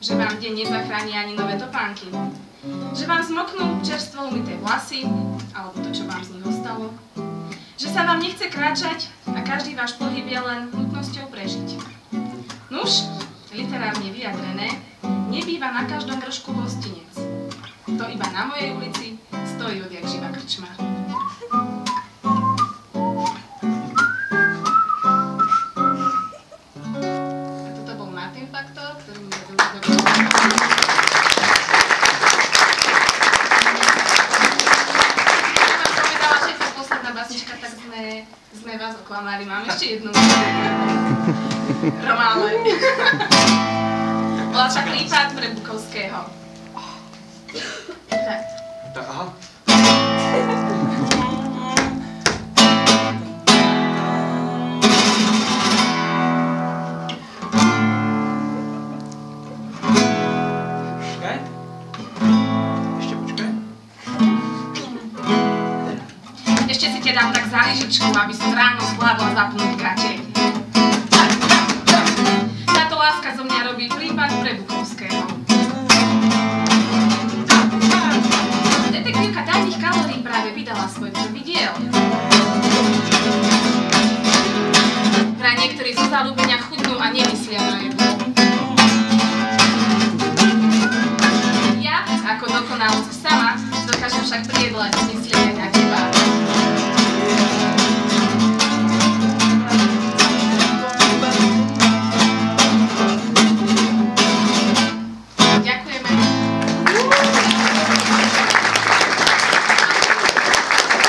že vám deň nezachráni ani nové topánky, že vám zmoknú čerstvo umyté vlasy, alebo to, čo vám z nich ostalo, že sa vám nechce kráčať a každý váš pohyb je len nutnosťou prežiť. Nuž, literárne vyjadrené, nebýva na každom rožku hostinec. To iba na mojej ulici stojí odjak živa krčma. A toto bol Martin Faktor, ktorý mi vedel do básnička, tak sme vás oklamali. Mám ešte jednu. Romále. Bola sa prípad pre Bukovského. Tak. Aha. Počkaj. Ešte počkaj. Ešte si dám tak za lyžičku, aby som ráno zvládla zapnúť gate. Táto láska zo mňa robí prípad pre Bukovského. Detektívka tajných kalórií práve vydala svoj prvý diel. Vraj niektorí zo zaľúbenia chudnú a nemyslia na jedlo. Ja, ako dokonalosť sama, dokážem však pri jedle myslieť